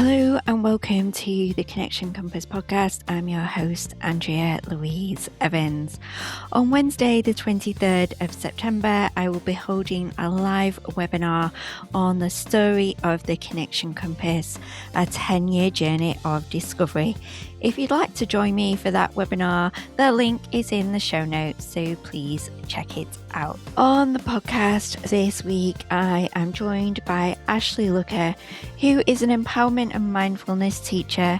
Hello and welcome to the Connection Compass podcast. I'm your host, Andrea Louise Evans. On Wednesday, the 23rd of September, I will be holding a live webinar on the story of the Connection Compass, a 10-year journey of discovery. If you'd like to join me for that webinar, the link is in the show notes, so please check it out. On the podcast this week, I am joined by Ashley Looker, who is an empowerment and mindfulness teacher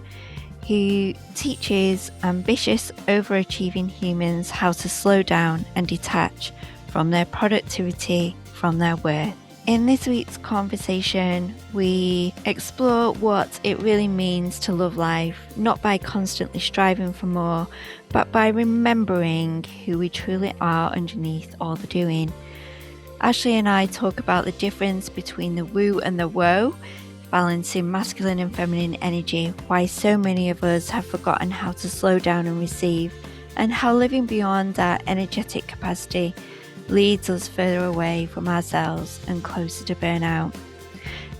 who teaches ambitious, overachieving humans how to slow down and detach from their productivity, from their worth. In this week's conversation, we explore what it really means to love life, not by constantly striving for more, but by remembering who we truly are underneath all the doing. Ashley and I talk about the difference between the woo and the woe, balancing masculine and feminine energy, why so many of us have forgotten how to slow down and receive, and how living beyond our energetic capacity leads us further away from ourselves and closer to burnout.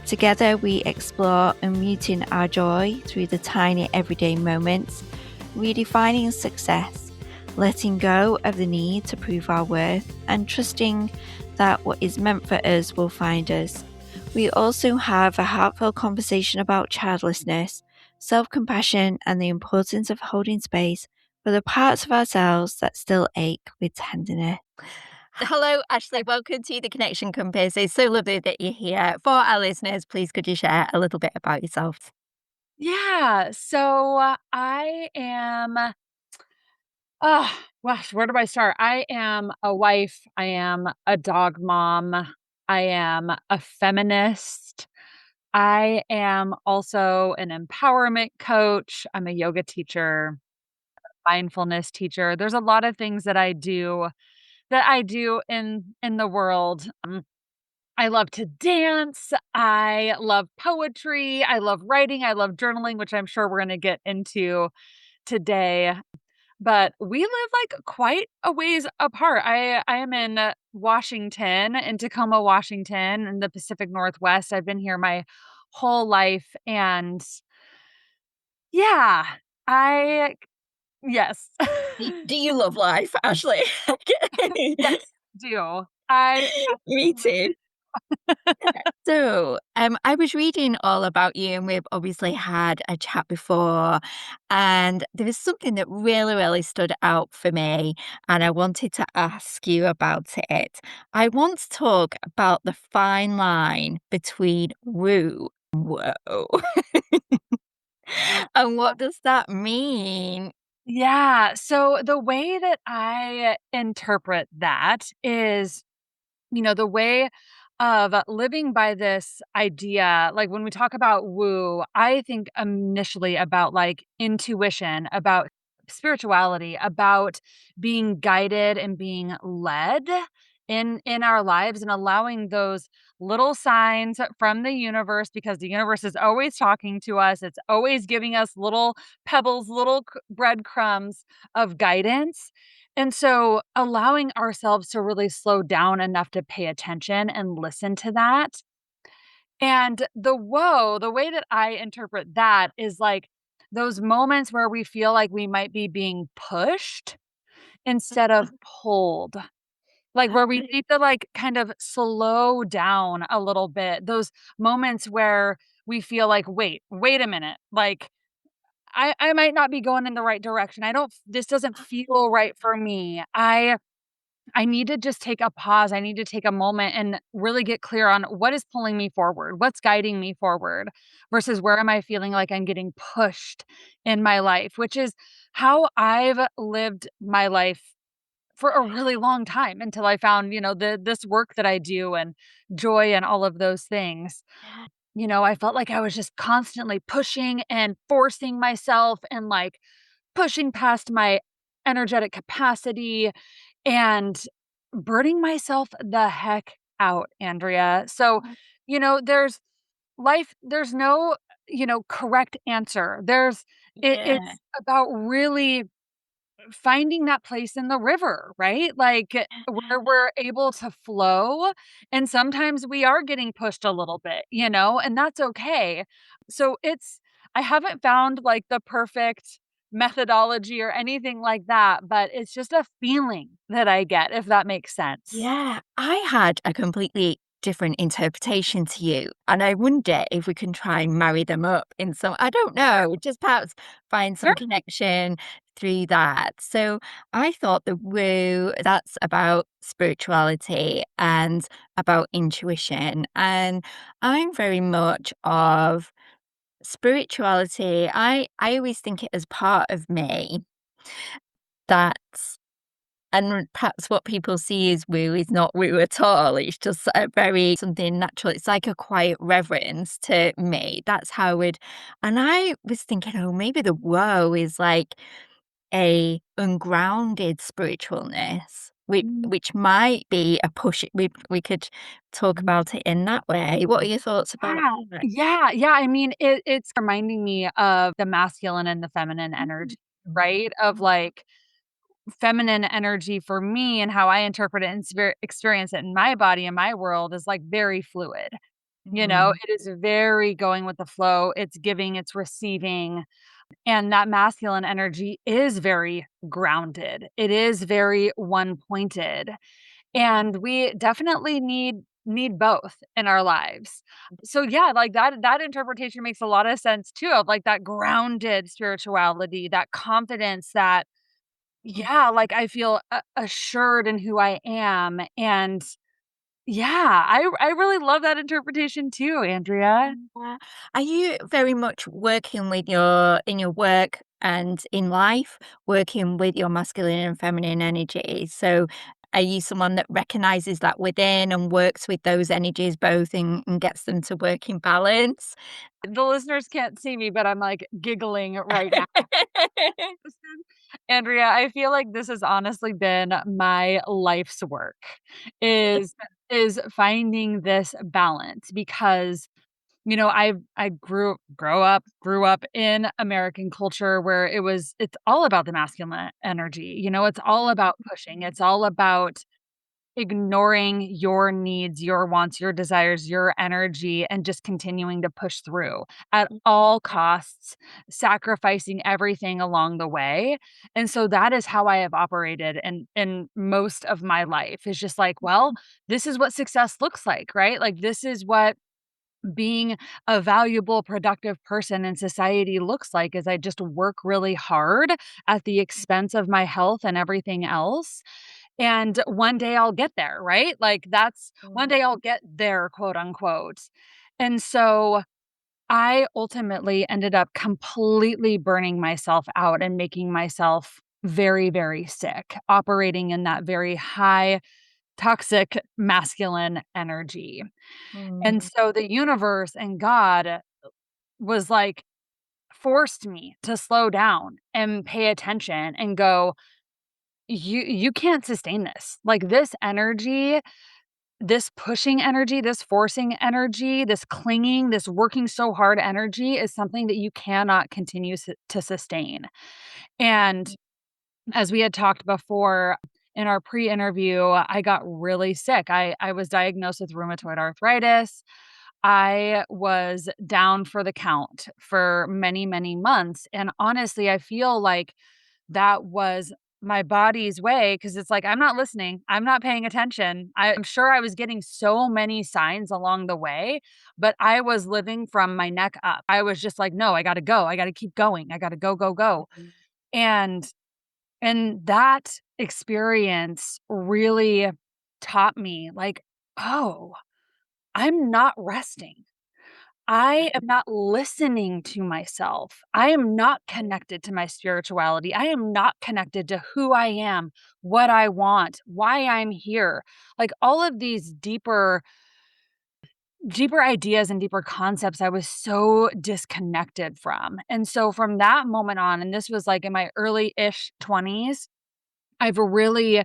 Together, we explore unmuting our joy through the tiny everyday moments, redefining success, letting go of the need to prove our worth, and trusting that what is meant for us will find us. We also have a heartfelt conversation about childlessness, self-compassion, and the importance of holding space for the parts of ourselves that still ache with tenderness. Hello, Ashley. Welcome to the Connection Compass. It's so lovely that you're here. For our listeners, please could you share a little bit about yourself? Yeah, I am gosh, where do I start? I am a wife, I am a dog mom, I am a feminist. I am also an empowerment coach, I'm a yoga teacher, mindfulness teacher. There's a lot of things that I do in the world. I love to dance, I love poetry, I love writing, I love journaling, which I'm sure we're gonna get into today. But we live, like, quite a ways apart. I am in Washington, in Tacoma, Washington, in the Pacific Northwest. I've been here my whole life, and yeah, I yes. Do you love life, Ashley? Yes, do. I Me absolutely too. So, I was reading all about you, and we've obviously had a chat before, and there was something that really, really stood out for me, and I wanted to ask you about it. I want to talk about the fine line between woo and woe. And what does that mean? Yeah, so the way that I interpret that is, the way of living by this idea, like when we talk about woo, I think initially about like intuition, about spirituality, about being guided and being led in our lives and allowing those little signs from the universe because the universe is always talking to us. It's always giving us little pebbles, little breadcrumbs of guidance. And so allowing ourselves to really slow down enough to pay attention and listen to that. And the way that I interpret that is like those moments where we feel like we might be being pushed instead of pulled. Like where we need to like kind of slow down a little bit. Those moments where we feel like, wait a minute. Like I might not be going in the right direction. I don't this doesn't feel right for me. I need to just take a pause. I need to take a moment and really get clear on what is pulling me forward, what's guiding me forward versus where am I feeling like I'm getting pushed in my life, which is how I've lived my life for a really long time until I found, this work that I do and joy and all of those things. I felt like I was just constantly pushing and forcing myself and like pushing past my energetic capacity and burning myself the heck out, Andrea. So, there's there's no, correct answer. It's Yeah. about really finding that place in the river, right? Like, where we're able to flow, and sometimes we are getting pushed a little bit, and that's okay. So I haven't found, like, the perfect methodology or anything like that, but it's just a feeling that I get, if that makes sense. Yeah, I had a completely different interpretation to you, and I wonder if we can try and marry them up in some, I don't know, just perhaps find some Sure. connection through that. So I thought the woo, that's about spirituality and about intuition. And I'm very much of spirituality. I always think it as part of me that, and perhaps what people see as woo is not woo at all. It's just a very something natural. It's like a quiet reverence to me. That's how I would, and I was thinking, oh, maybe the woe is like a ungrounded spiritualness, which might be a push. We could talk about it in that way. What are your thoughts about Yeah. that? Yeah, yeah, I mean, it's reminding me of the masculine and the feminine energy, Mm. right? Of, like, feminine energy for me and how I interpret it and experience it in my body and my world is, like, very fluid. Mm. It is very going with the flow, it's giving, it's receiving, and that masculine energy is very grounded. It is very one-pointed, and we definitely need both in our lives. So, yeah, like, that interpretation makes a lot of sense too, of, like, that grounded spirituality, that confidence, that yeah, like, I feel assured in who I am, and yeah, I really love that interpretation too, Andrea. Yeah. Are you very much working with your in your work and in life, working with your masculine and feminine energy? So are you someone that recognizes that within and works with those energies both and gets them to work in balance? The listeners can't see me, but I'm, like, giggling right now. Andrea, I feel like this has honestly been my life's work, is finding this balance because, I grew up in American culture where it's all about the masculine energy, it's all about pushing, it's all about ignoring your needs, your wants, your desires, your energy, and just continuing to push through at all costs, sacrificing everything along the way. And so that is how I have operated in most of my life. Is just like, well, this is what success looks like, right? Like this is what being a valuable, productive person in society looks like is I just work really hard at the expense of my health and everything else. And one day I'll get there, right? Like that's one day I'll get there, quote unquote. And so I ultimately ended up completely burning myself out and making myself very, very sick, operating in that very high toxic masculine energy. And Mm. so the universe and God was like, forced me to slow down and pay attention and go, you can't sustain this. Like this energy, this pushing energy, this forcing energy, this clinging, this working so hard energy is something that you cannot continue to sustain. And as we had talked before in our pre-interview, I got really sick. I was diagnosed with rheumatoid arthritis. I was down for the count for many, many months. And honestly, I feel like that was my body's way because it's like, I'm not listening. I'm not paying attention. I'm sure I was getting so many signs along the way, but I was living from my neck up. I was just like, no, I got to go. I got to keep going. I got to go, go, go. And that experience really taught me like, oh, I'm not resting. I am not listening to myself. I am not connected to my spirituality. I am not connected to who I am, what I want, why I'm here. Like all of these deeper ideas and deeper concepts I was so disconnected from. And so from that moment on, and this was like in my early-ish 20s, I've really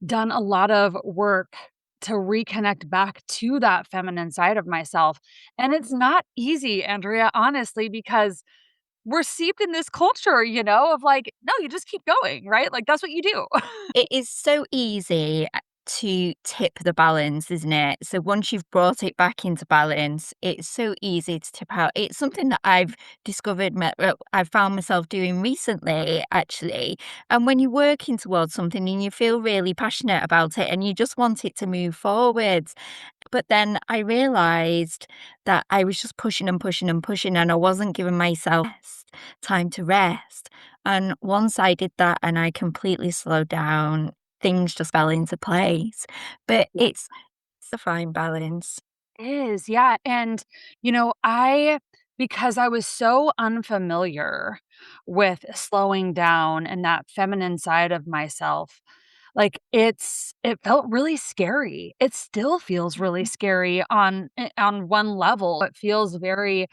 done a lot of work to reconnect back to that feminine side of myself. And it's not easy, Andrea, honestly, because we're seeped in this culture, of like, no, you just keep going, right? Like that's what you do. It is so easy to tip the balance, isn't it? So once you've brought it back into balance, it's so easy to tip out. It's something that I've discovered, I've found myself doing recently, actually. And when you're working towards something and you feel really passionate about it and you just want it to move forwards, but then I realized that I was just pushing and pushing and pushing, and I wasn't giving myself time to rest. And once I did that and I completely slowed down, things just fell into place. But it's a fine balance. Is, yeah, and, because I was so unfamiliar with slowing down and that feminine side of myself, like, it felt really scary. It still feels really scary on one level. It feels very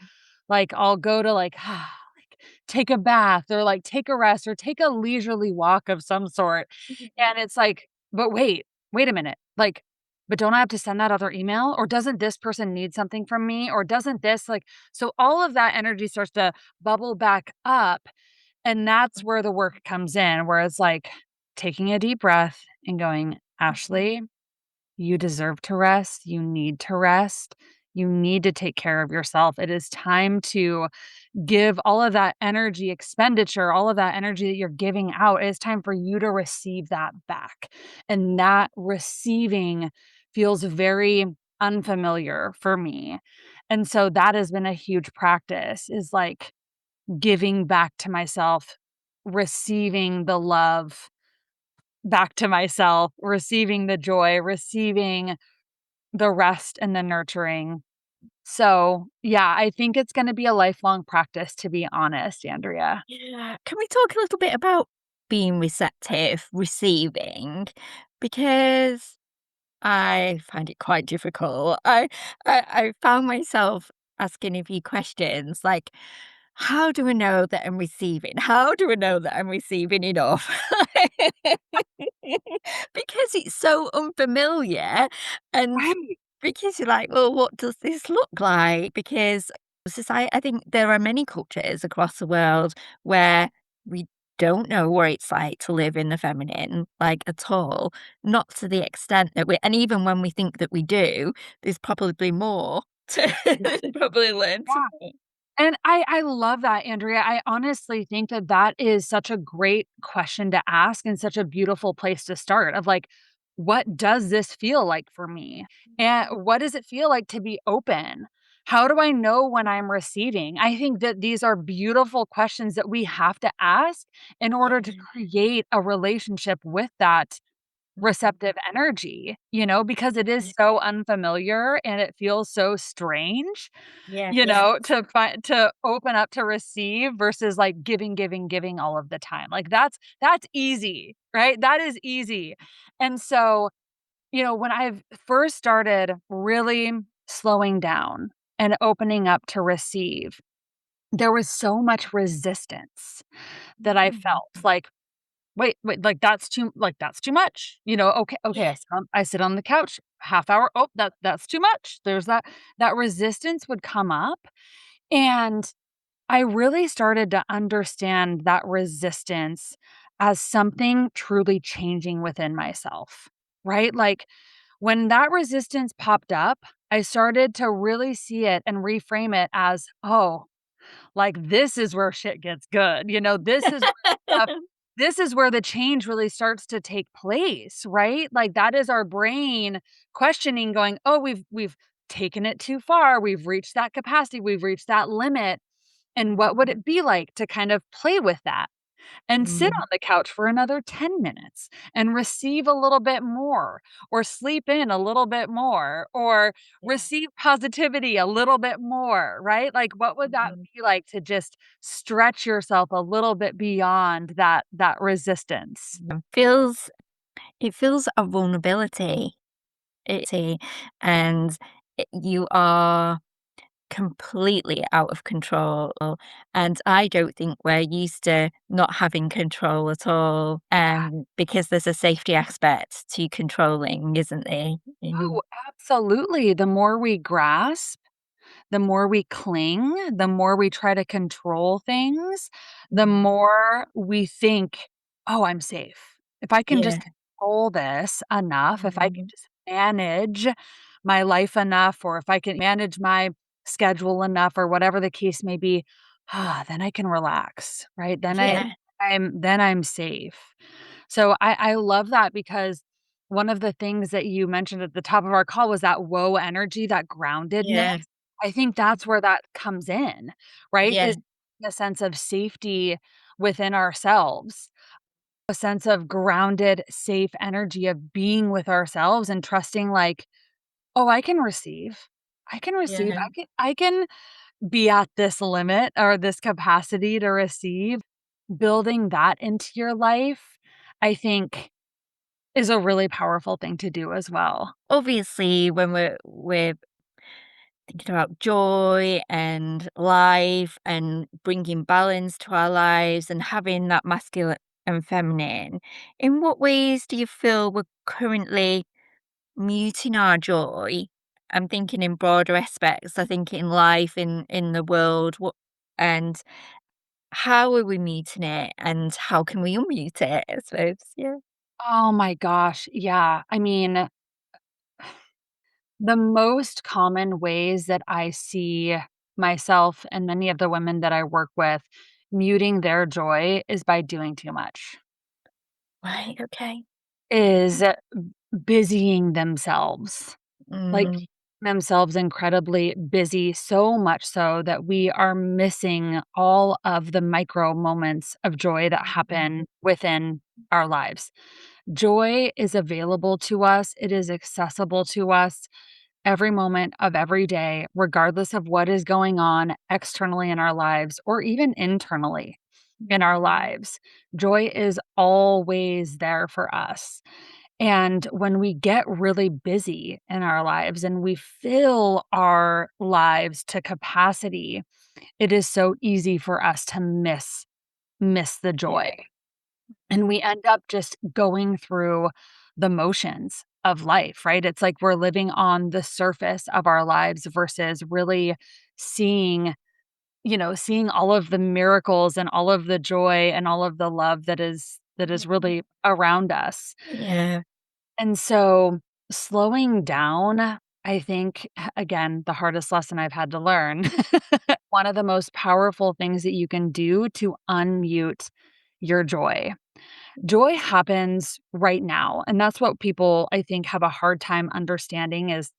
like, I'll go to, like, like, take a bath or, like, take a rest or take a leisurely walk of some sort, Mhm. and it's like, "But wait a minute, like, but don't I have to send that other email? Or doesn't this person need something from me? Or doesn't this like," so all of that energy starts to bubble back up, and that's where the work comes in, where it's like taking a deep breath and going, "Ashley, you deserve to rest. You need to rest. You need to take care of yourself. It is time to give all of that energy expenditure, all of that energy that you're giving out, it's time for you to receive that back. And that receiving feels very unfamiliar for me. And so that has been a huge practice is like giving back to myself, receiving the love back to myself, receiving the joy, receiving the rest and the nurturing. So, yeah, I think it's gonna be a lifelong practice, to be honest, Andrea. Yeah. Can we talk a little bit about being receptive, receiving? Because I find it quite difficult. I found myself asking a few questions like, how do I know that I'm receiving? How do I know that I'm receiving enough? Because it's so unfamiliar and Right. because you're like, well, what does this look like? Because society, I think there are many cultures across the world where we don't know what it's like to live in the feminine, like at all, not to the extent that we, and even when we think that we do, there's probably more to probably learn to. Yeah. And I love that, Andrea. I honestly think that that is such a great question to ask and such a beautiful place to start of like, what does this feel like for me? And what does it feel like to be open? How do I know when I'm receiving? I think that these are beautiful questions that we have to ask in order to create a relationship with that receptive energy, because it is so unfamiliar and it feels so strange, Yeah. to open up to receive versus like giving, giving, giving all of the time. Like that's easy, right? That is easy. And so, when I've first started really slowing down and opening up to receive, there was so much resistance that I Mm. felt like, wait, that's too much. Okay, Yes. I sit on the couch, half hour, oh, that's too much. There's that resistance would come up, and I really started to understand that resistance as something truly changing within myself, right? Like, when that resistance popped up, I started to really see it and reframe it as, "Oh, like, this is where shit gets good, this is where the change really starts to take place, right? Like, that is our brain questioning going, "Oh, we've taken it too far. We've reached that capacity. We've reached that limit. And what would it be like to kind of play with that and sit Mm. on the couch for another 10 minutes and receive a little bit more or sleep in a little bit more or receive positivity a little bit more, right? Like what would that Mhm. be like to just stretch yourself a little bit beyond that resistance? Feels it feels a vulnerability. And you are completely out of control, and I don't think we're used to not having control at all, because there's a safety aspect to controlling, isn't there? Oh, absolutely. The more we grasp, the more we cling, the more we try to control things, the more we think, "Oh, I'm safe. If I can just Yeah. control this enough, if I can Mhm. just manage my life enough, or if I can manage my schedule enough," or whatever the case may be, then I can relax, right? Yeah. Then I'm safe. So I love that because one of the things that you mentioned at the top of our call was that "whoa" energy, that groundedness. Yeah. I think that's where that comes in, right? Yeah. Is a sense of safety within ourselves, a sense of grounded, safe energy of being with ourselves and trusting like, "Oh, I can receive. I can receive. Yeah. I can be at this limit or this capacity to receive." Building that into your life, I think is a really powerful thing to do as well. Obviously, when we're thinking about joy and life and bringing balance to our lives and having that masculine and feminine, in what ways do you feel we're currently muting our joy? I'm thinking in broader aspects. I think in life, in the world, what and how are we muting it, and how can we unmute it? I suppose. Yeah. Oh my gosh, yeah. I mean, the most common ways that I see myself and many of the women that I work with muting their joy is by doing too much, Right. Okay. is busying themselves. Like, Mm, keep themselves incredibly busy, so much so that we are missing all of the micro moments of joy that happen within our lives. Joy is available to us, it is accessible to us every moment of every day, regardless of what is going on externally in our lives or even internally in our lives. Joy is always there for us. And when we get really busy in our lives and we fill our lives to capacity, it is so easy for us to miss the yeah. joy. And we end up just going through the motions of life, right? It's like we're living on the surface of our lives versus really seeing, seeing all of the miracles and all of the joy and all of the love that is really around us. Yeah. And so slowing down, I think, again, the hardest lesson I've had to learn. One of the most powerful things that you can do to unmute your joy. Joy happens right now. And that's what people, I think, have a hard time understanding is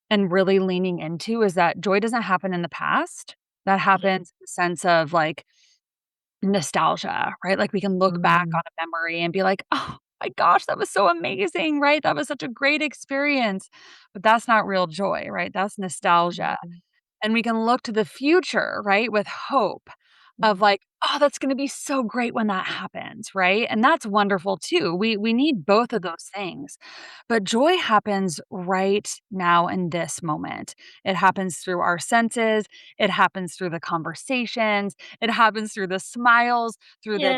and really leaning into is that joy doesn't happen in the past. That happens in the sense of like nostalgia, right? Like we can look back Mm, on a memory and be like, "Oh my gosh, that was so amazing," right? That was such a great experience. But that's not real joy, right? That's nostalgia. mm, And we can look to the future, right, with hope of like, "Oh, that's gonna be so great when that happens," right? And that's wonderful too. We need both of those things. But joy happens right now in this moment. It happens through our senses, it happens through the conversations, it happens through the smiles, yeah.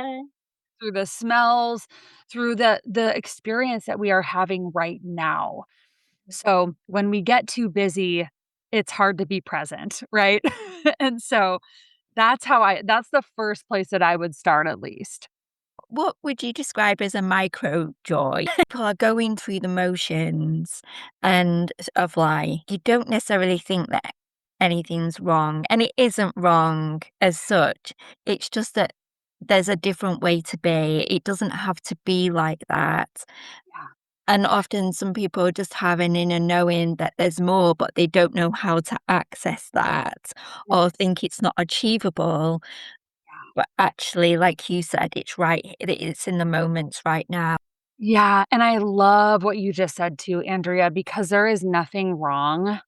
through the smells, through the experience that we are having right now. So, when we get too busy, it's hard to be present, right? And so that's the first place that I would start at least. What would you describe as a micro joy? People are going through the motions and of life. You don't necessarily think that anything's wrong, and it isn't wrong as such. It's just that there's a different way to be. It doesn't have to be like that. Yeah, And often some people just have an inner knowing that there's more, but they don't know how to access that or yes, think it's not achievable. yeah. But actually, like you said, it's in the moments right now. Yeah, and I love what you just said too, Andrea, because there is nothing wrong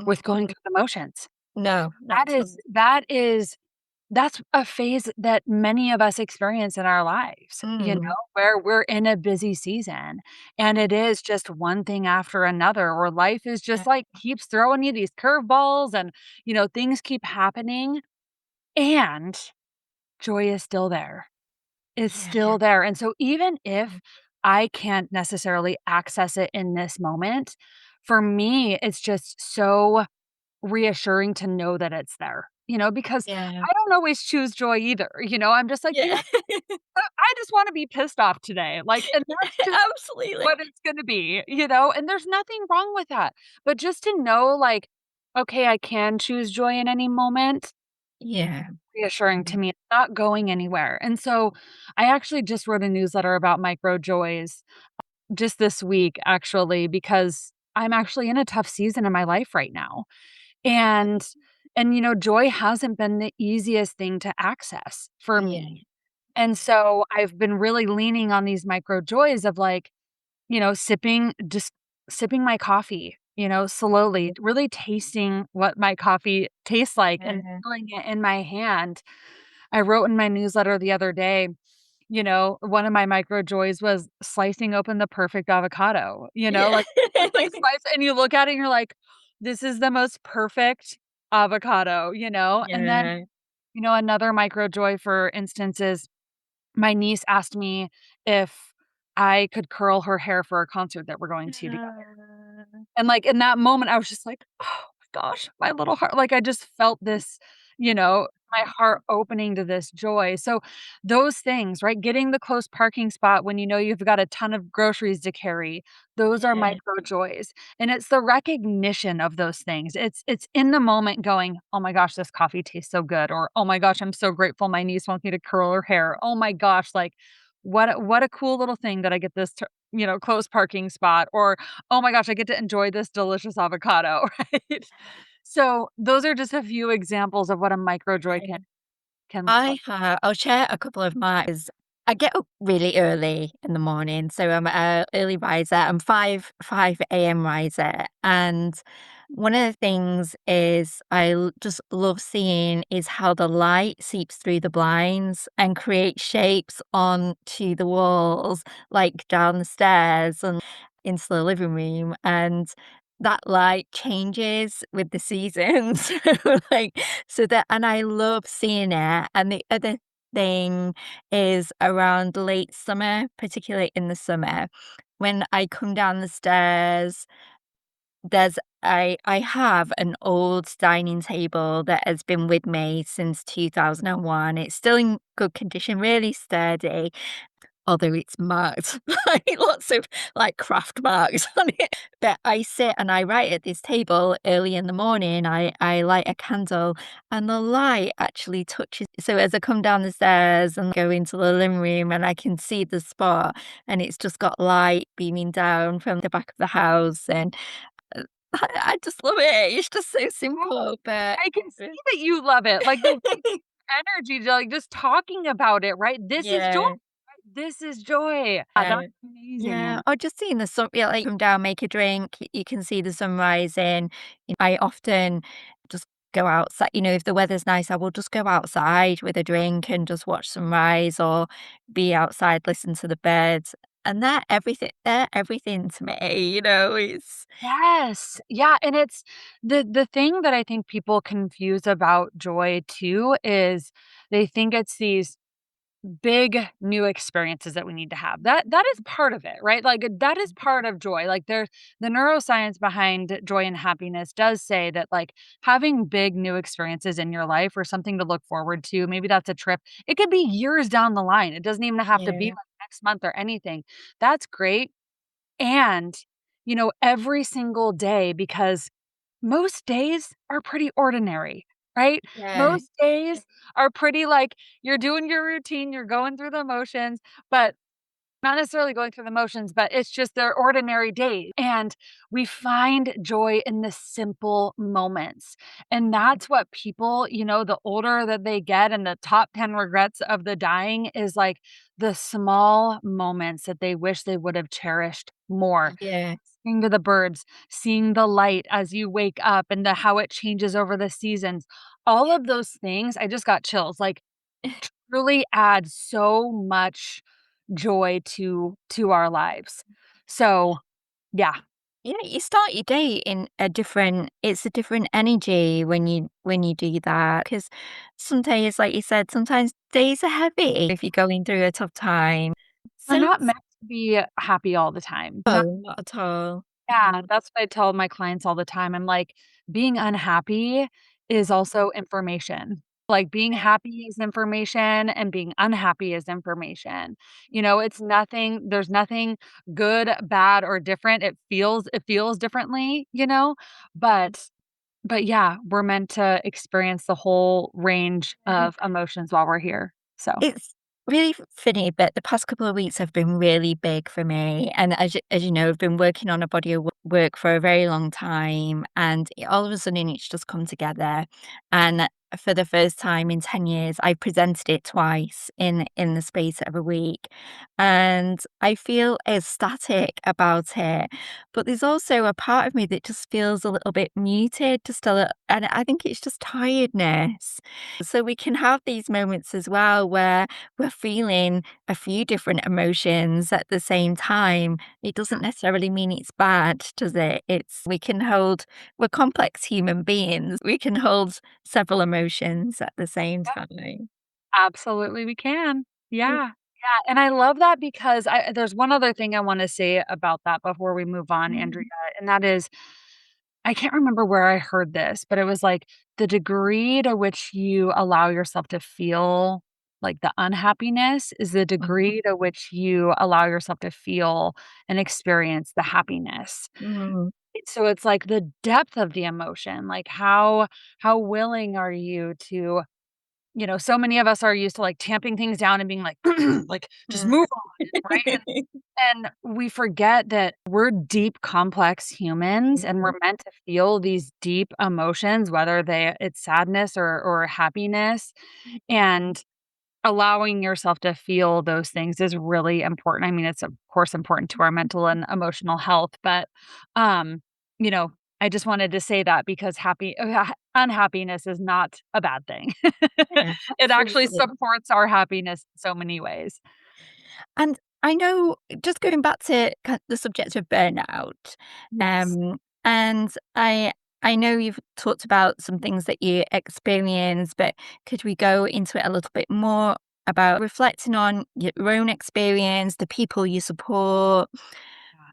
with going Mhm. through the motions. No, not That at all. is that's a phase that many of us experience in our lives, Mm, where we're in a busy season, and it is just one thing after another, or life is yeah, just, like, keeps throwing you these curveballs and, things keep happening, and joy is still there. It's yeah, still there, and so even if I can't necessarily access it in this moment, for me, it's just so reassuring to know that it's there, because Yeah. I don't always choose joy either, I'm just like, Yeah. I just wanna be pissed off today, like, and that's just Absolutely. what it's gonna be, and there's nothing wrong with that. But just to know, like, okay, I can choose joy in any moment, Yeah. reassuring to me. It's not going anywhere. And so I actually just wrote a newsletter about micro joys just this week, actually, because I'm actually in a tough season in my life right now. And joy hasn't been the easiest thing to access for Yeah. me. And so I've been really leaning on these micro joys of like, sipping my coffee, slowly, really tasting what my coffee tastes like and Yeah. feeling it in my hand. I wrote in my newsletter the other day, one of my micro joys was slicing open the perfect avocado, Yeah. like, slice and you look at it and you're like, "This is the most perfect avocado," And then, Yeah. another micro joy, for instance, is my niece asked me if I could curl her hair for a concert that we're going to together. And, like, in that moment, I was just like, "Oh my gosh, my little heart," like, I just felt this, my heart opening to this joy. So, those things, right? Getting the close parking spot when you know you've got a ton of groceries to carry, those are Yeah. micro joys, and it's the recognition of those things. It's in the moment going, "Oh my gosh, this coffee tastes so good," or, "Oh my gosh, I'm so grateful my niece wants me to curl her hair. Oh my gosh, like, what a cool little thing that I get this close parking spot," or, "Oh my gosh, I get to enjoy this delicious avocado," right? So, those are just a few examples of what a micro joy Yeah. can look like. I'll share a couple of mine. I get up really early in the morning, so I'm a early riser. I'm 5 a.m. riser, and one of the things is just love seeing is how the light seeps through the blinds and creates shapes onto the walls, like down the stairs and into the living room, and that light changes with the seasons. Like, and I love seeing it. And the other thing is around late summer, particularly in the summer, when I come down the stairs, I have an old dining table that has been with me since 2001. It's still in good condition, really sturdy. Although it's marked, like, lots of, like, craft marks on it. But I sit and I write at this table early in the morning. I light a candle, and the light actually touches, so as I come down the stairs and go into the living room, and I can see the spot, and it's just got light beaming down from the back of the house, and, I just love it. It's just so Oh, simple, but I can see that you love it, like, the energy to, like, just talking about it, right? This is joy, Yeah. right? This is joy. Yeah, Yeah. that's amazing, Yeah, and or just seeing the sun, yeah, like, come down, make a drink, you can see the sun rising. I often just go outside, if the weather's nice, I will just go outside with a drink and just watch sunrise or be outside, listen to the birds, and they're everything to me, it's yes. Yeah, and it's the thing that I think people confuse about joy too is they think it's these big new experiences that we need to have. That is part of it, right? Like, that is part of joy. Like, there's the neuroscience behind joy and happiness does say that, like, having big new experiences in your life or something to look forward to, maybe that's a trip. It could be years down the line. It doesn't even have to be yeah, like next month or anything. That's great. And, every single day, because most days are pretty ordinary, right? yeah, Most days are pretty like you're doing your routine, you're going through the motions, but not necessarily going through the motions, but it's just their ordinary days. And we find joy in the simple moments. And that's what people, the older that they get, and the top 10 regrets of the dying is like the small moments that they wish they would have cherished more. yeah, Listening to the birds, seeing the light as you wake up, and how it changes over the seasons. All of those things, I just got chills, like, really add so much joy to our lives. So, yeah. yeah, you start your day in it's a different energy when you do that. Because some days, like you said, sometimes days are heavy if you're going through a tough time. We're So not meant to be happy all the time. Not no, not at all. Yeah, that's what I tell my clients all the time. I'm like, being unhappy is also information. Like being happy is information and being unhappy is information. It's nothing, there's nothing good, bad, or different. It feels differently, but but yeah, we're meant to experience the whole range of emotions while we're here. So It's really funny, but the past couple of weeks have been really big for me. And as you know, I've been working on a body of work for a very long time, and all of a sudden it's just come together. And for the first time in 10 years, I presented it twice in the space of a week. And I feel ecstatic about it. But there's also a part of me that just feels a little bit muted, just and I think it's just tiredness. So we can have these moments as well where we're feeling a few different emotions at the same time. It doesn't necessarily mean it's bad, does it? We're complex human beings. We can hold several emotions at the same time. absolutely, we can. Yeah. Yeah, yeah, and I love that because there's one other thing I wanna say about that before we move on, Andrea, Mm, and that is, I can't remember where I heard this, but it was like, the degree to which you allow yourself to feel, like, the unhappiness is the degree to which you allow yourself to feel and experience the happiness. mm, So it's like the depth of the emotion, like, how willing are you to so many of us are used to, like, tamping things down and being like, like, "Just mm. move on," right? And we forget that we're deep, complex humans, and we're Mm, meant to feel these deep emotions, whether it's sadness or happiness, and allowing yourself to feel those things is really important. I mean, it's of course important to our mental and emotional health, but, um, you know, I just wanted to say that because unhappiness is not a bad thing. yeah, It actually absolutely. supports our happiness in so many ways. And I know, just going back to the subject of burnout, Yes. um, and I know you've talked about some things that you experienced, but could we go into it a little bit more about reflecting on your own experience, the people you support?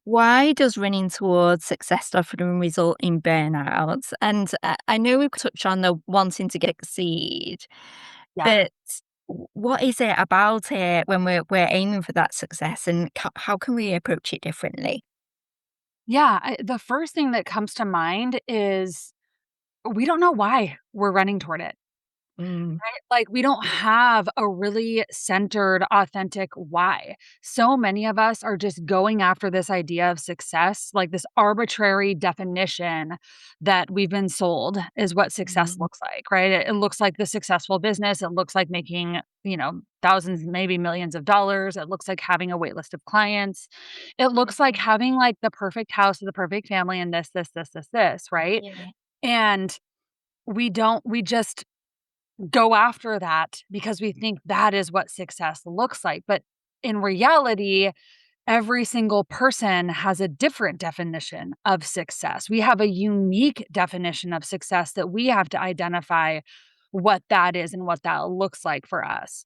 Why does running towards success often result in burnout? And I know we've touched on the wanting to succeed, Yeah. but what is it about it when we're aiming for that success, and how can we approach it differently? Yeah, the first thing that comes to mind is we don't know why we're running toward it. Mm, Right? Like, we don't have a really centered, authentic why. So many of us are just going after this idea of success, like this arbitrary definition that we've been sold is what success mm, looks like, right? It looks like the successful business. It looks like making, thousands, maybe millions of dollars. It looks like having a wait list of clients. It looks like having like the perfect house, the perfect family, and this, right? yeah. And we just go after that because we think that is what success looks like. But in reality, every single person has a different definition of success. We have a unique definition of success that we have to identify what that is and what that looks like for us.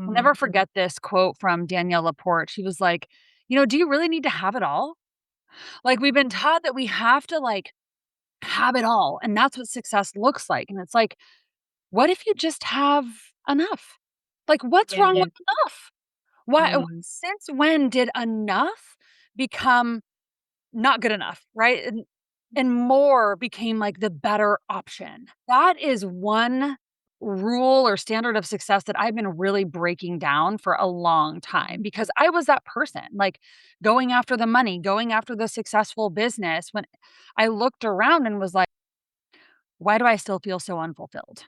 I'll Mm, never forget this quote from Danielle Laporte. She was like, do you really need to have it all? Like, we've been taught that we have to like have it all, and that's what success looks like. And it's like, what if you just have enough? Like, what's wrong yeah. with enough? Why Mm, since when did enough become not good enough, right? And more became, like, the better option. That is one rule or standard of success that I've been really breaking down for a long time because I was that person, like, going after the money, going after the successful business when I looked around and was like, "Why do I still feel so unfulfilled?"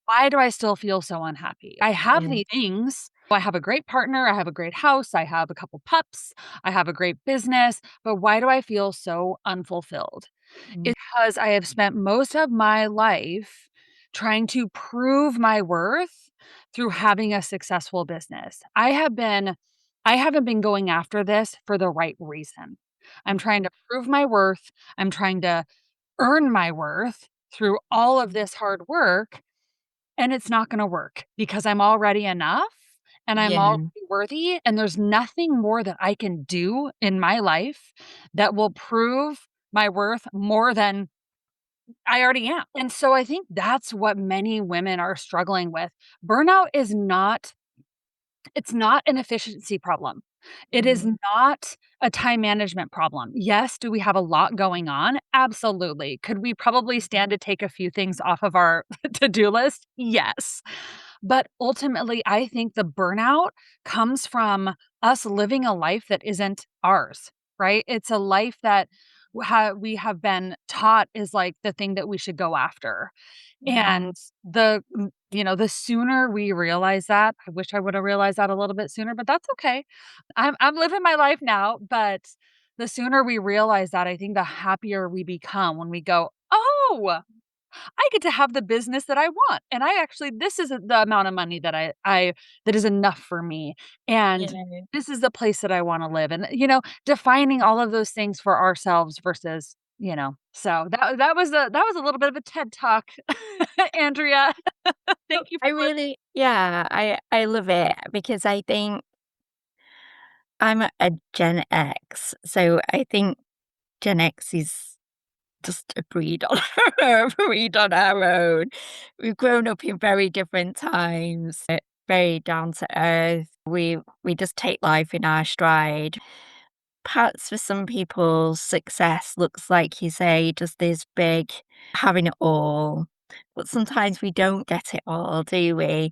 Why do I still feel so unhappy? I have yeah. these things. I have a great partner. I have a great house. I have a couple pups. I have a great business. But why do I feel so unfulfilled? Mm, It's because I have spent most of my life trying to prove my worth through having a successful business. I haven't been going after this for the right reason. I'm trying to prove my worth. I'm trying to earn my worth through all of this hard work, and it's not gonna work because I'm already enough, and I'm Yeah. already worthy, and there's nothing more that I can do in my life that will prove my worth more than I already am. And so I think that's what many women are struggling with. Burnout is not it's not an efficiency problem. It is Mhm. not a time management problem. Yes, do we have a lot going on? Absolutely. Could we probably stand to take a few things off of our to-do list? Yes. But ultimately, I think the burnout comes from us living a life that isn't ours, right? It's a life that we have been taught is like the thing that we should go after. Mhm. And the sooner we realize that, I wish I would have realized that a little bit sooner, but that's okay. I'm living my life now, but the sooner we realize that, I think the happier we become when we go, "Oh, I get to have the business that I want. And I actually this is the amount of money that I that is enough for me. And Yeah. this is the place that I want to live." And defining all of those things for ourselves versus, so that was a little bit of a TED talk, Andrea. Thank you I for really yeah, I love it because I think I'm a Gen X, so I think Gen X is just a breed on a breed on our own. We've grown up in very different times, very down to earth. We just take life in our stride. Perhaps for some people, success looks like you say, just this big having it all. But sometimes we don't get it all, do we?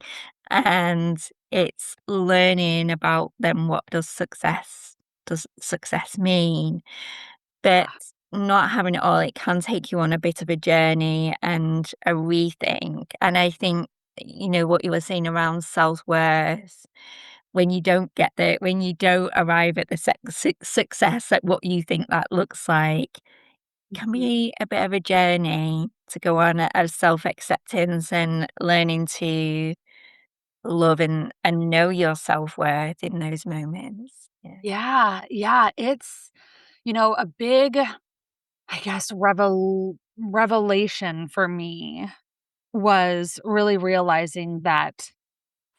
And it's learning about then what does success mean? But not having it all, it can take you on a bit of a journey and a rethink. And I think, what you were saying around self-worth, when you don't arrive at the success at what you think that looks like, can Mhm. be a bit of a journey to go on of self-acceptance and learning to love and know your self-worth in those moments. Yeah. Yeah, yeah, it's, a big, I guess, revelation for me was really realizing that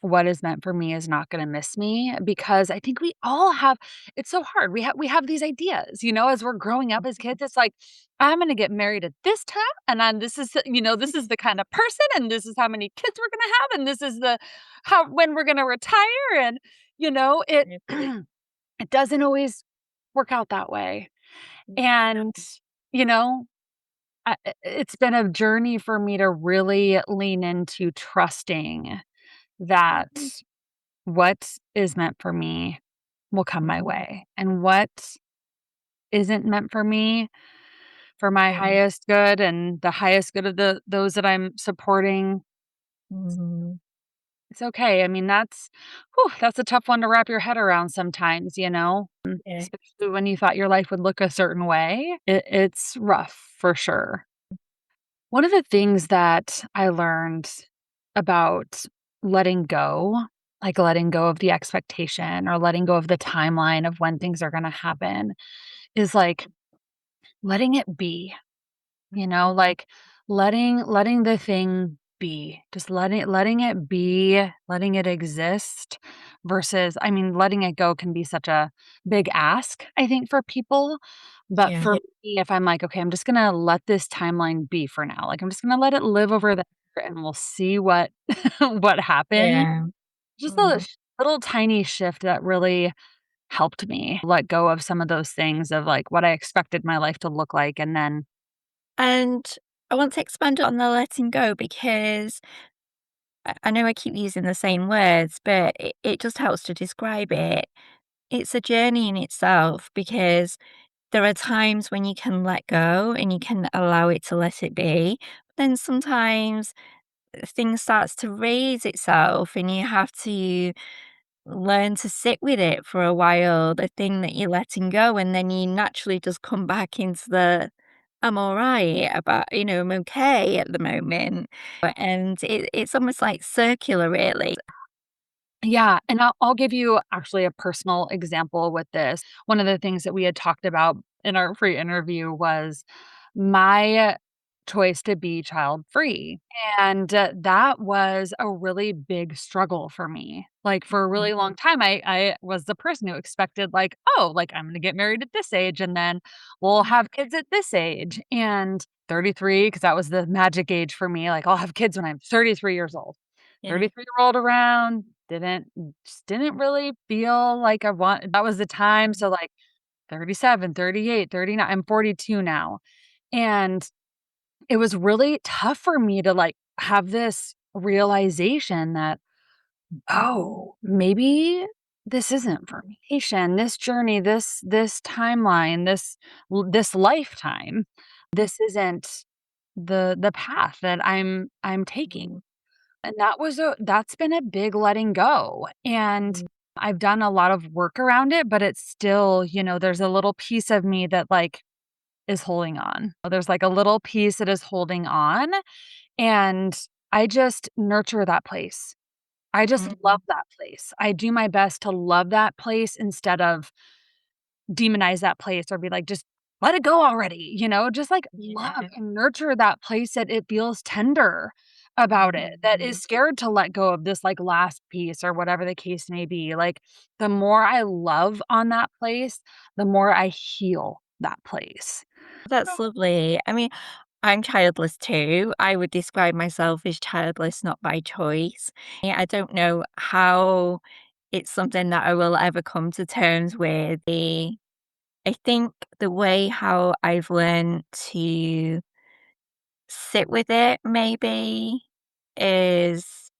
what is meant for me is not gonna miss me, because I think we all have it's so hard. We have these ideas, as we're growing up as kids, it's like, "I'm gonna get married at this time, and then this is the kind of person, and this is how many kids we're gonna have, and this is the how when we're gonna retire," and, it Yeah. it doesn't always work out that way, and, No. you know, it's been a journey for me to really lean into trusting that Mhm. what is meant for me will come my Mhm. way, and what isn't meant for me, for my Yeah. highest good and the highest good of those that I'm supporting, Mhm. it's okay. I mean, that's a tough one to wrap your head around sometimes, Yeah. especially when you thought your life would look a certain way. It's rough for sure. One of the things that I learned about letting go, like letting go of the expectation or letting go of the timeline of when things are going to happen, is like letting it be, like letting the thing be, just letting it be, letting it exist versus, I mean, letting it go can be such a big ask, I think, for people. But Yeah. for me, if I'm like, okay, I'm just gonna let this timeline be for now. Like I'm just gonna let it live over there and we'll see what what happens. Yeah. Just a Mhm. little tiny shift that really helped me let go of some of those things of like what I expected my life to look like. And then And I want to expand on the letting go because I know I keep using the same words, but it just helps to describe it. It's a journey in itself because there are times when you can let go and you can allow it to let it be. Then sometimes things starts to raise itself and you have to learn to sit with it for a while, the thing that you're letting go, and then you naturally just come back into the I'm all right about, I'm okay at the moment. And it's almost like circular, really. yeah, and I'll give you actually a personal example with this. One of the things that we had talked about in our pre-interview was my choice to be child free. And that was a really big struggle for me. Like, for a really long time, I was the person who expected, like, "Oh, like, I'm gonna get married at this age, and then we'll have kids at this age." And 33, because that was the magic age for me, like, I'll have kids when I'm 33 years old. Yeah. 33 rolled around, didn't really feel like I want that was the time, so, like, 37, 38, 39. I'm 42 now, and it was really tough for me to, like, have this realization that, "Oh, maybe this isn't for me. This journey, this timeline, this lifetime, this isn't the path that I'm taking." Mhm. And that's been a big letting go, and I've done a lot of work around it, but it's still, there's a little piece of me that, like, is holding on. There's, like, a little piece that is holding on, and I just nurture that place. I just love Mhm. that place. I do my best to love that place instead of demonize that place or be like, "Just let it go already," just, like, love Yeah. and nurture that place that it feels tender about it, that is scared to let go of this, like, last piece or whatever the case may be. Like, the more I love on that place, the more I heal that place. That's lovely. I mean, I'm childless too. I would describe myself as childless, not by choice. I don't know how it's something that I will ever come to terms with. I think the way how I've learned to sit with it maybe is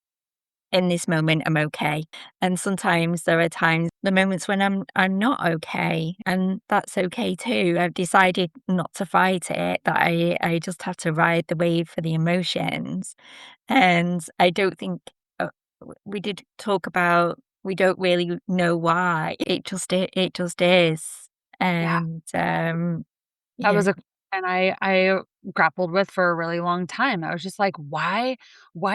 in this moment I'm okay. And sometimes there are times the moments when I'm not okay, and that's okay too. I've decided not to fight it, that I just have to ride the wave for the emotions. And I don't think we did talk about we don't really know why. It just is. Yeah. And That yeah. was a and I grappled with for a really long time. I was just like, "Why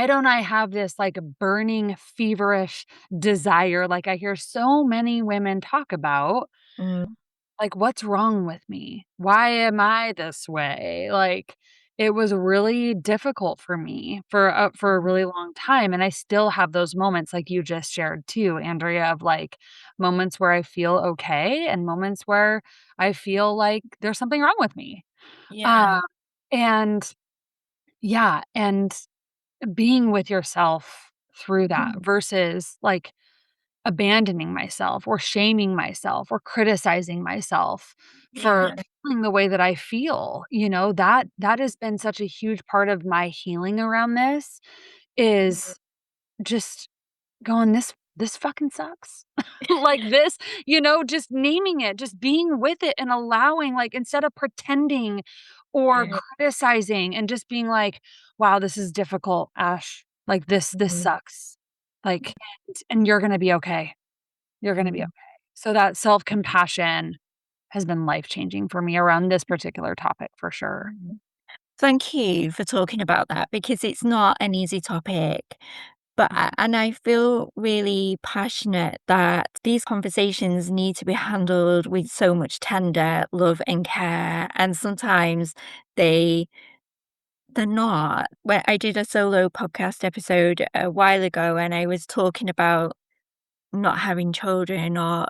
don't I have this, like, burning, feverish desire like I hear so many women talk about? Mm, Like, what's wrong with me? Why am I this way?" Like, it was really difficult for me for a mhm. really long time, and I still have those moments like you just shared too, Andrea, of, like, moments where I feel okay and moments where I feel like there's something wrong with me. Uh, Yeah. and yeah, and being with yourself through that Mm, versus, like, abandoning myself or shaming myself or criticizing myself for yeah. feeling the way that I feel, that has been such a huge part of my healing around this Mm, is just going, "This fucking sucks." Like this, just naming it, just being with it and allowing, like, instead of pretending or yeah. criticizing and just being like, "Wow, this is difficult, Ash. Like, this Mm, sucks. Like, and you're gonna be okay. You're gonna be mm, okay." So that self-compassion has been life-changing for me around this particular topic for sure. mm. Thank you for talking about that because it's not an easy topic. But Mhm. and I feel really passionate that these conversations need to be handled with so much tender love and care. And sometimes they they're not. When I did a solo podcast episode a while ago and I was talking about not having children or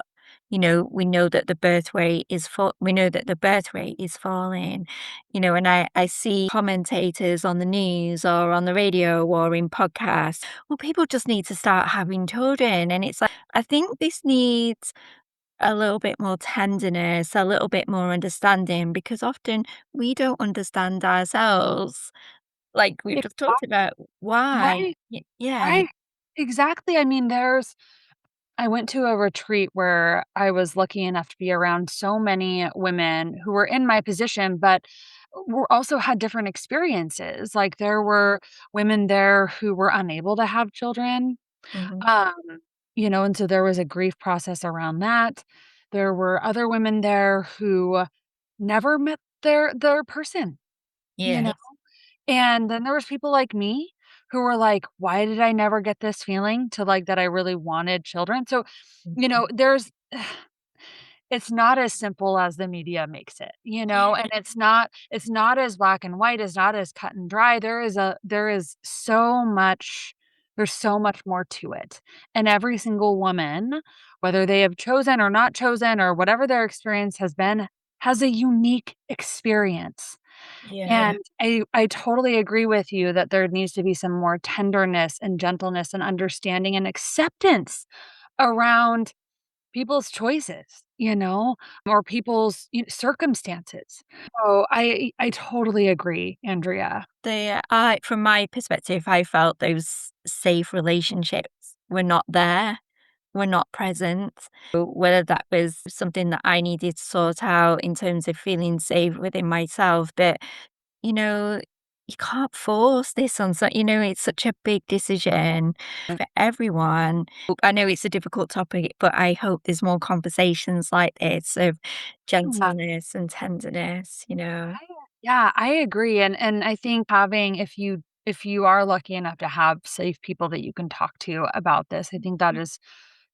we know that the birth rate is we know that the birth rate is falling, and I see commentators on the news or on the radio or in podcasts, well, people just need to start having children. And it's like, I think this needs a little bit more tenderness, a little bit more understanding, because often we don't understand ourselves. Like we've just talked about why. Right, Yeah. right. Exactly. I mean, I went to a retreat where I was lucky enough to be around so many women who were in my position, but were also had different experiences. Like, there were women there who were unable to have children, Hmm. um, and so there was a grief process around that. There were other women there who never met their person, you Yeah. know? And then there was people like me who were like, "Why did I never get this feeling to, like, that I really wanted children?" So, there's it's not as simple as the media makes it, Yeah. and it's not as black and white, it's not as cut and dry. There is so much There's so much more to it. And every single woman, whether they have chosen or not chosen or whatever their experience has been, has a unique experience. Yeah. And I totally agree with you that there needs to be some more tenderness and gentleness and understanding and acceptance around people's choices, or people's circumstances. So I totally agree, Andrea. From my perspective, I felt those safe relationships were not there, were not present. Whether that was something that I needed to sort out in terms of feeling safe within myself, but you know, you can't force this on it's such a big decision for everyone. I know it's a difficult topic, but I hope there's more conversations like this of Yeah. gentleness and tenderness. Yeah, I agree, and I think having if you are lucky enough to have safe people that you can talk to about this, I think that is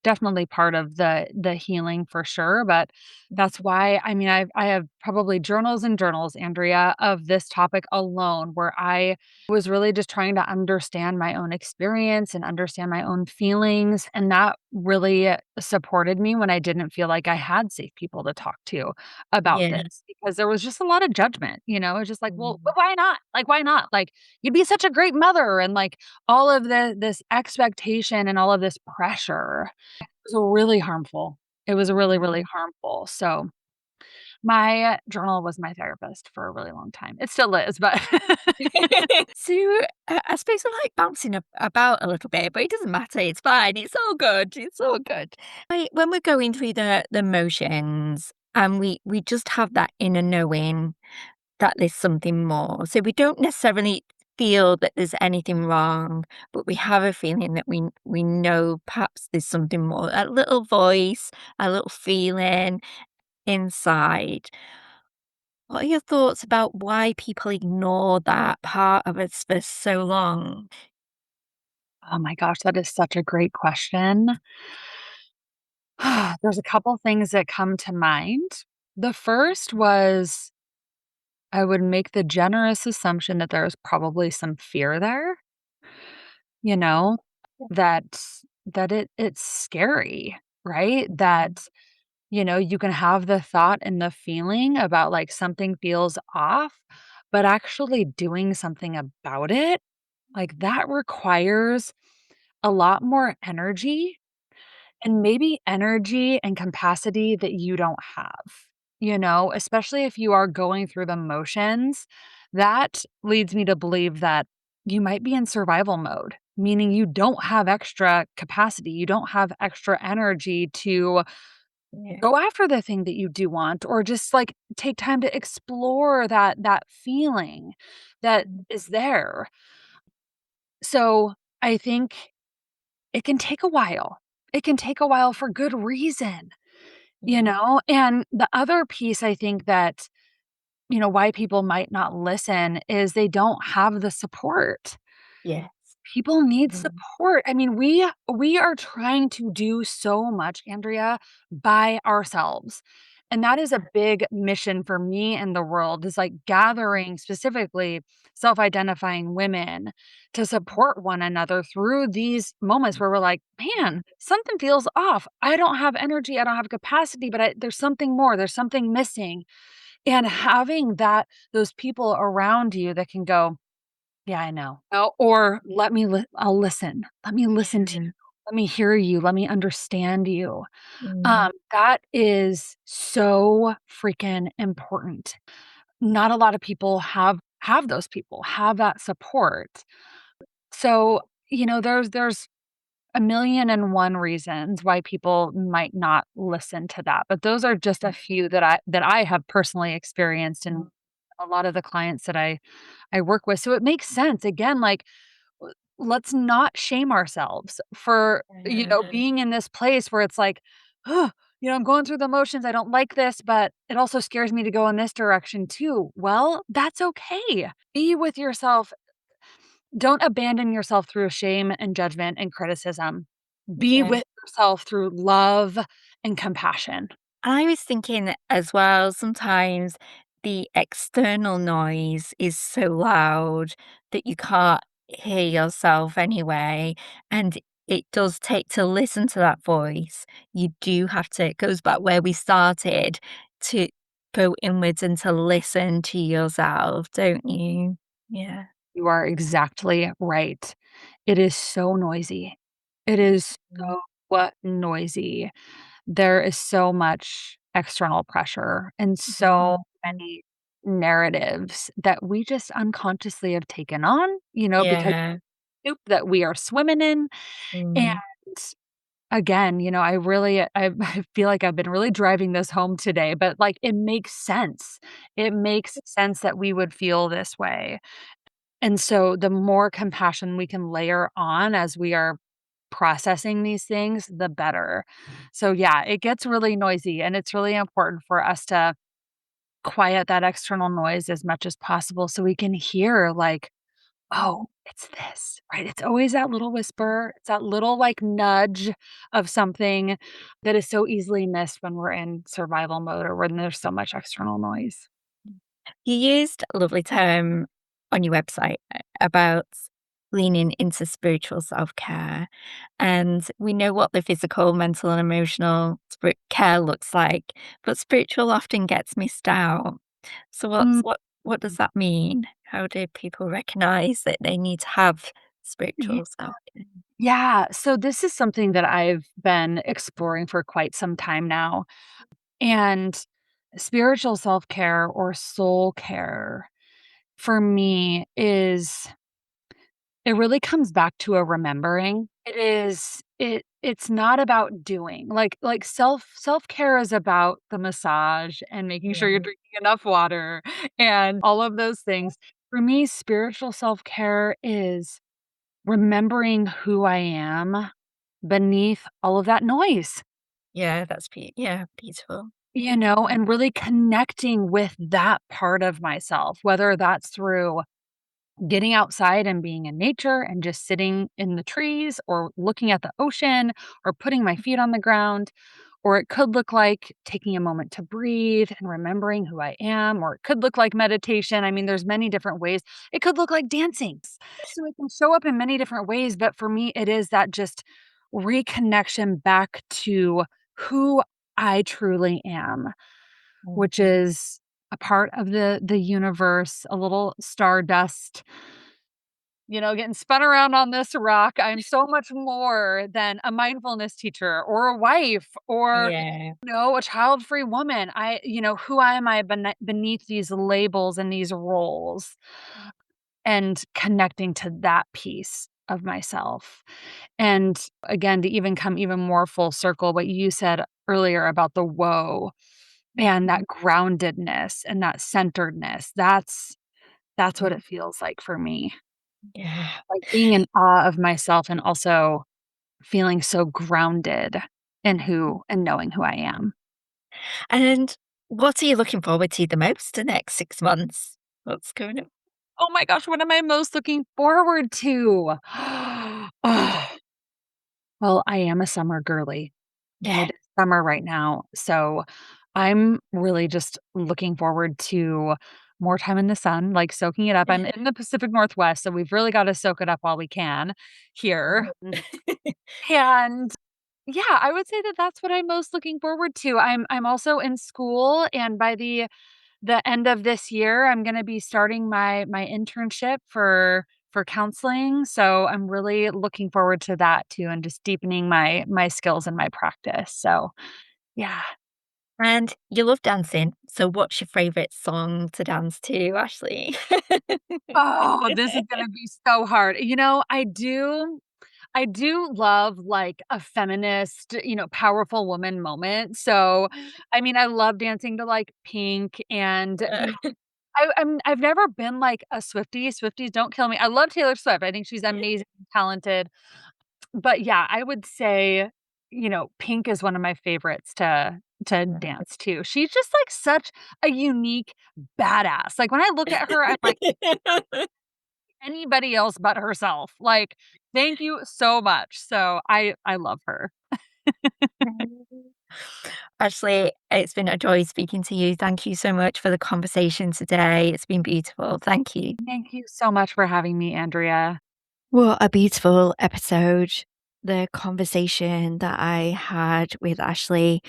definitely part of the healing for sure, but that's why I mean, I have probably journals and journals, Andrea, of this topic alone, where I was really just trying to understand my own experience and understand my own feelings, and that really supported me when I didn't feel like I had safe people to talk to about Yeah. this, because there was just a lot of judgment. It's just like, "Well, Mm. why not? Like, why not? Like, you'd be such a great mother," and, like, all of this expectation and all of this pressure was really harmful. It was really, really harmful. So, my journal was my therapist for a really long time. It still is, but So, I suppose I like bouncing about a little bit, but it doesn't matter. It's fine. It's all good. It's all good. When we're going through the motions, and we just have that inner knowing that there's something more. So we don't necessarily feel that there's anything wrong, but we have a feeling that we know perhaps there's something more. A little voice, a little feeling inside. What are your thoughts about why people ignore that part of us for so long? oh my gosh, that is such a great question. There's a couple things that come to mind. The first was I would make the generous assumption that there's probably some fear there, you know, that it's scary, right? That you can have the thought and the feeling about like something feels off, but actually doing something about it, like that requires a lot more energy and maybe energy and capacity that you don't have, especially if you are going through the motions. That leads me to believe that you might be in survival mode, meaning you don't have extra capacity, you don't have extra energy to Yeah. go after the thing that you do want, or just like take time to explore that feeling that is there. So I think it can take a while. It can take a while for good reason. And the other piece I think that why people might not listen is they don't have the support. Yes. People need Mm. support. I mean, we are trying to do so much, Andrea, by ourselves. And that is a big mission for me in the world, is like gathering specifically self-identifying women to support one another through these moments where we're like, man, something feels off. I don't have energy. I don't have capacity, but there's something more. There's something missing. And having those people around you that can go, yeah, I know. Oh, or I'll listen. Let me listen to you. Mm. Let me hear you. Let me understand you. Mm. That is so freaking important. Not a lot of people have those people, have that support. So, there's a million and one reasons why people might not listen to that. But those are just a few that I have personally experienced and a lot of the clients that I work with. So it makes sense. Again, like let's not shame ourselves for, Mm. being in this place where it's like, "Oh, I'm going through the motions. I don't like this, but it also scares me to go in this direction too." Well, that's okay. Be with yourself. Don't abandon yourself through shame and judgment and criticism. Be Yeah. with yourself through love and compassion. I was thinking as well, sometimes the external noise is so loud that you can't hear yourself anyway. And it does take to listen to that voice. You do have to, it goes back where we started, to go inwards and to listen to yourself, don't you? Yeah. You are exactly right. It is so noisy. It is Mm. so noisy. There is so much external pressure and so Mhm. many narratives that we just unconsciously have taken on, because Yeah. soup that we are swimming in. And Mm. again, I really I feel like I've been really driving this home today, but like it makes sense. It makes sense that we would feel this way. And so the more compassion we can layer on as we are processing these things, the better. So yeah, it gets really noisy and it's really important for us to quiet that external noise as much as possible so we can hear like, oh, it's this, right? It's always that little whisper. It's that little like nudge of something that is so easily missed when we're in survival mode or when there's so much external noise. You used a lovely term on your website about leaning into spiritual self care. And we know what the physical, mental, and emotional care looks like, but spiritual often gets missed out. So, what does that mean? How do people recognize that they need to have Mm. spiritual self care? Yeah, so this is something that I've been exploring for quite some time now. And spiritual self-care or soul care for me is it really comes back to a remembering. It's not about doing. Like self-care is about the massage and making sure you're Yeah. drinking enough water and all of those things. For me, spiritual self-care is remembering who I am beneath all of that noise, Yeah, that's yeah, beautiful. and really connecting with that part of myself, whether that's through getting outside and being in nature and just sitting in the trees or looking at the ocean or putting my feet on the ground. Or it could look like taking a moment to breathe and remembering who I am, or it could look like meditation. I mean, there's many different ways. It could look like dancing. So it can show up in many different ways. But for me, it is that just reconnection back to who I truly am, Mm. which is a part of the universe, a little stardust, getting spun around on this rock. I'm so much more than a mindfulness teacher or a wife or, Yeah. a child-free woman. Who am I beneath these labels and these roles and connecting to that piece of myself. And again, to even come even more full circle, what you said earlier about the woe and that groundedness and that centeredness, that's what it feels like for me. Yeah. Like being in awe of myself and also feeling so grounded in who and knowing who I am. And what are you looking forward to the most the next 6 months? What's going on? Oh my gosh, what am I most looking forward to? Ugh. Well, I am a summer girly, and Yeah. it is summer right now, so I'm really just looking forward to more time in the sun, like, soaking it up. I'm in the Pacific Northwest, so we've really gotta soak it up while we can here, Mhm. and yeah, I would say that that's what I'm most looking forward to. I'm also in school, and by the end of this year, I'm gonna be starting my internship for counseling, so I'm really looking forward to that too and just deepening my skills and my practice, so, yeah. And you love dancing, so what's your favourite song to dance to, Ashley? Oh, this is gonna be so hard. I do love, like, a feminist, powerful woman moment, so, I mean, I love dancing to, like, Pink and, I've never been, like, a Swiftie. Swifties don't kill me. I love Taylor Swift. I think she's amazing and talented. But, yeah, I would say, Pink is one of my favorites to dance to. She's just, like, such a unique badass. Like, when I look at her, I'm like, anybody else but herself. Like, thank you so much. So, I love her. Ashley, it's been a joy speaking to you. Thank you so much for the conversation today. It's been beautiful. Thank you. Thank you so much for having me, Andrea. What a beautiful episode. The conversation that I had with Ashley.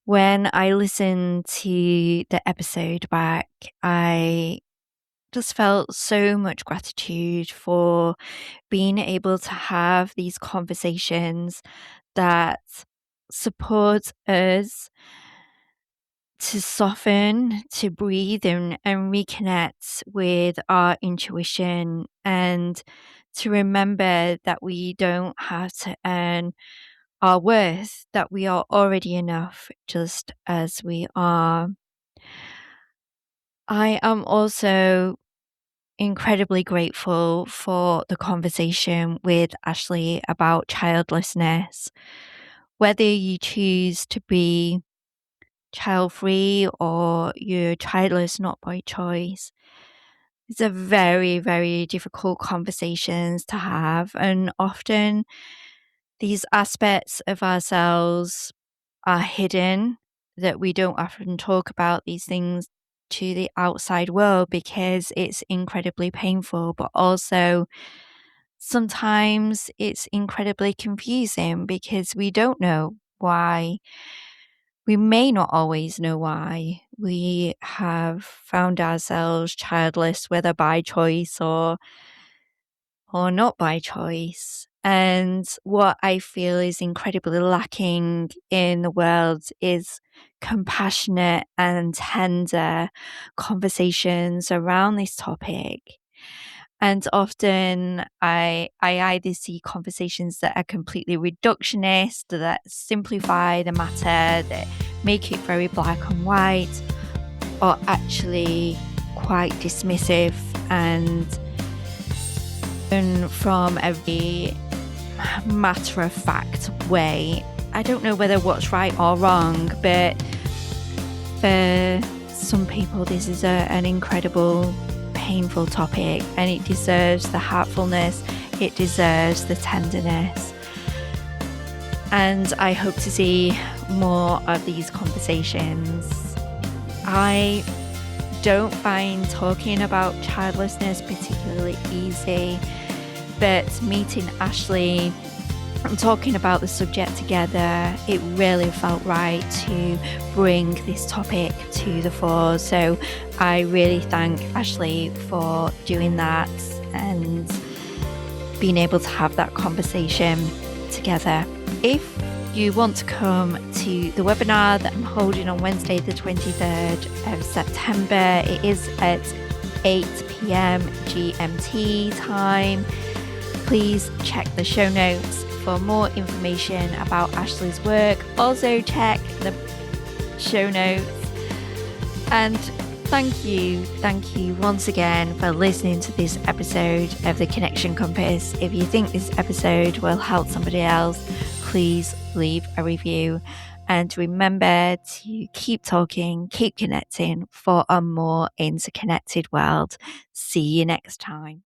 When I listened to the episode back, I just felt so much gratitude for being able to have these conversations that support us to soften, to breathe and reconnect with our intuition, and to remember that we don't have to earn our worth, that we are already enough just as we are. I am also incredibly grateful for the conversation with Ashley about childlessness. Whether you choose to be child free or you're childless not by choice, it's a very, very difficult conversations to have. And often these aspects of ourselves are hidden, that we don't often talk about these things to the outside world because it's incredibly painful, but also sometimes it's incredibly confusing because we don't know why. We may not always know why we have found ourselves childless, whether by choice or not by choice. And what I feel is incredibly lacking in the world is compassionate and tender conversations around this topic. And often I either see conversations that are completely reductionist, that simplify the matter, that make it very black and white, or actually quite dismissive and from a very matter of fact way. I don't know whether what's right or wrong, but for some people, this is an incredible, painful topic, and it deserves the heartfulness, it deserves the tenderness. And I hope to see more of these conversations. I don't find talking about childlessness particularly easy, but meeting Ashley and talking about the subject together, it really felt right to bring this topic to the fore. So I really thank Ashley for doing that and being able to have that conversation together. If you want to come to the webinar that I'm holding on Wednesday the 23rd of September, it is at 8 p.m. GMT time. Please check the show notes for more information about Ashley's work. Also check the show notes. And thank you once again for listening to this episode of The Connection Compass. If you think this episode will help somebody else, please leave a review. And remember to keep talking, keep connecting for a more interconnected world. See you next time.